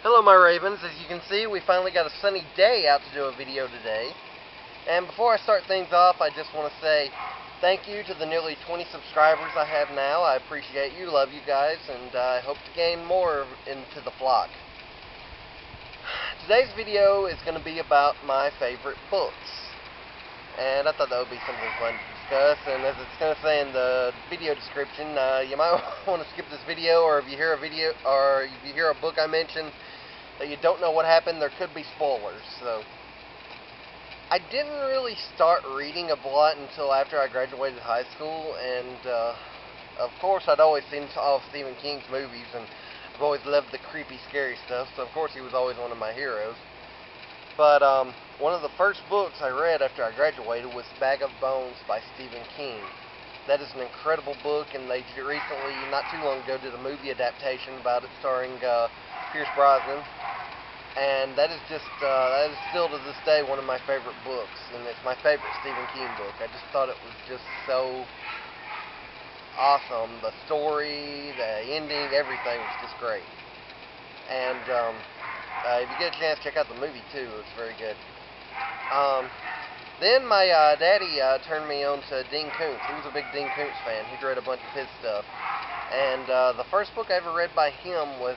Hello my Ravens, as you can see we finally got a sunny day out to do a video today. And before I start things off, I just want to say thank you to the nearly 20 subscribers I have now. I appreciate you, love you guys, and I hope to gain more into the flock. Today's video is going to be about my favorite books. And I thought that would be something fun to discuss, and as it's going to say in the video description, you might want to skip this video, or if you hear a book I mention that you don't know what happened, there could be spoilers. So I didn't really start reading a lot until after I graduated high school, and of course I'd always seen all of Stephen King's movies, and I've always loved the creepy, scary stuff, so of course he was always one of my heroes. But one of the first books I read after I graduated was Bag of Bones by Stephen King. That is an incredible book, and they recently, not too long ago, did a movie adaptation about it starring Pierce Brosnan. And that is still to this day one of my favorite books, and it's my favorite Stephen King book. I just thought it was just so awesome. The story, the ending, everything was just great. And if you get a chance, check out the movie too. It's very good. Then my daddy turned me on to Dean Koontz. He was a big Dean Koontz fan. He'd read a bunch of his stuff. And the first book I ever read by him was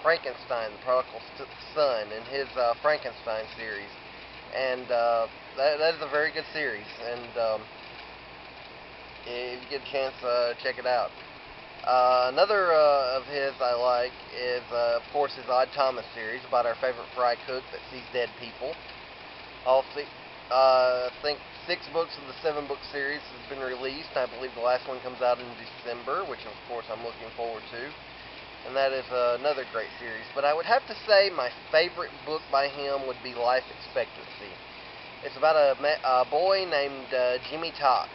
Frankenstein, the Prodigal Son, in his Frankenstein series. And that is a very good series. And if you get a chance, check it out. Another of his I like is, of course, his Odd Thomas series about our favorite fry cook that sees dead people. I think 6 books of the 7-book series has been released. I believe the last one comes out in December, which of course I'm looking forward to. And that is another great series. But I would have to say my favorite book by him would be Life Expectancy. It's about a boy named Jimmy Talk.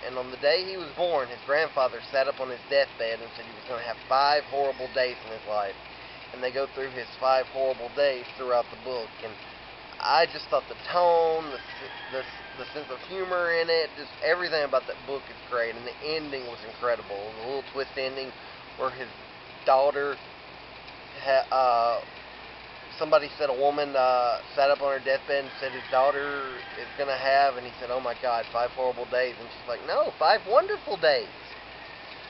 And on the day he was born, his grandfather sat up on his deathbed and said he was going to have 5 horrible days in his life. And they go through his 5 horrible days throughout the book. And I just thought the tone, the sense of humor in it, just everything about that book is great. And the ending was incredible. The little twist ending where his daughter somebody said a woman sat up on her deathbed and said his daughter is going to have, and he said, oh my God, 5 horrible days. And she's like, no, 5 wonderful days.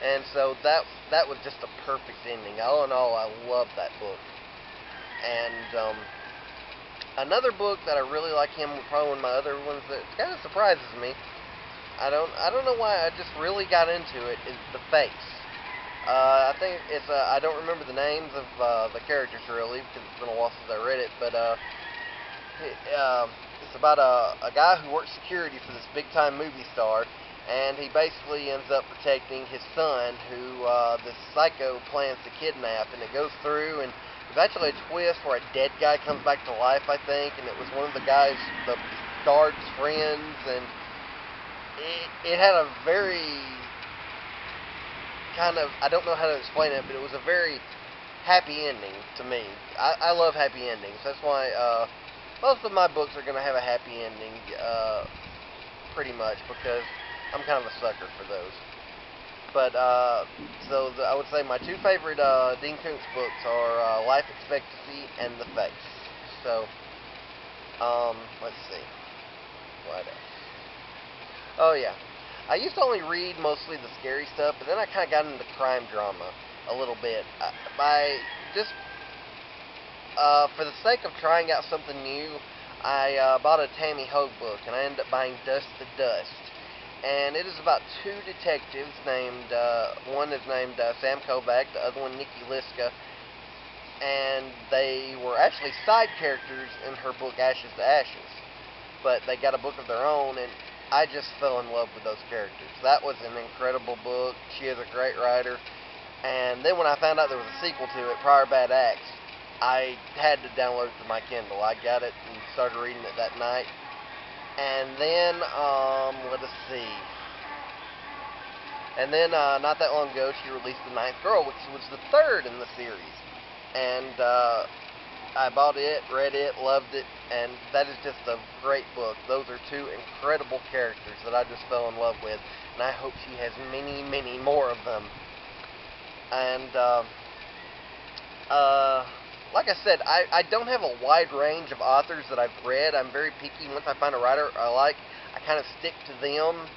And so that was just a perfect ending. All in all, I love that book. And another book that I really like him, probably one of my other ones that kind of surprises me, I don't know why, I just really got into it, is The Face. I think it's, I don't remember the names of the characters really, because it's been a while since I read it, but it's about a guy who works security for this big-time movie star, and he basically ends up protecting his son, who this psycho plans to kidnap, and it goes through, and there's actually a twist where a dead guy comes back to life, I think, and it was one of the guy's, the guard's friends, and it had a very kind of, I don't know how to explain it, but it was a very happy ending to me. I love happy endings. That's why most of my books are going to have a happy ending, pretty much, because I'm kind of a sucker for those. But, I would say my 2 favorite Dean Koontz books are Life Expectancy and The Face. So, let's see. What else? Oh, yeah. I used to only read mostly the scary stuff, but then I kind of got into crime drama a little bit. For the sake of trying out something new, I bought a Tammy Hogue book, and I ended up buying Dust to Dust. And it is about 2 detectives named, one is named Sam Kovac, the other one Nikki Liska, and they were actually side characters in her book Ashes to Ashes. But they got a book of their own, and I just fell in love with those characters. That was an incredible book. She is a great writer. And then when I found out there was a sequel to it, Prior Bad Acts, I had to download it to my Kindle. I got it and started reading it that night. And then, let us see. And then, not that long ago, she released The Ninth Girl, which was the 3rd in the series. And, I bought it, read it, loved it, and that is just a great book. Those are 2 incredible characters that I just fell in love with, and I hope she has many, many more of them. And, like I said, I don't have a wide range of authors that I've read. I'm very picky. Once I find a writer I like, I kind of stick to them.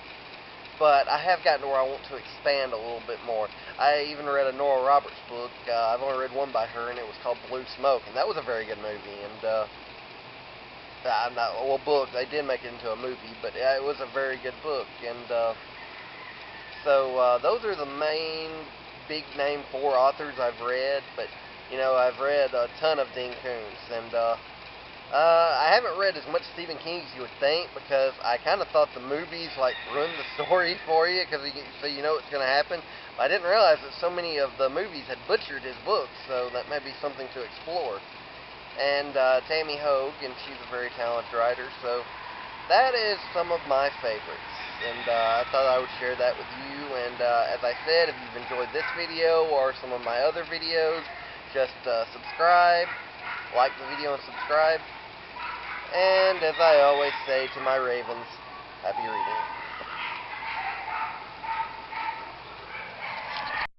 But I have gotten to where I want to expand a little bit more. I even read a Nora Roberts book. I've only read one by her, and it was called Blue Smoke, and that was a very good movie. And I'm not book. They did make it into a movie, but it was a very good book. And so those are the main big name 4 authors I've read. But you know, I've read a ton of Dean Koontz, and I haven't read as much Stephen King as you would think, because I kind of thought the movies like ruined the story for you, because so you know what's going to happen. But I didn't realize that so many of the movies had butchered his books, so that may be something to explore. And Tammy Hogue, and she's a very talented writer, so that is some of my favorites. And I thought I would share that with you. And as I said, if you've enjoyed this video or some of my other videos, just subscribe, like the video and subscribe. And as I always say to my ravens, happy reading.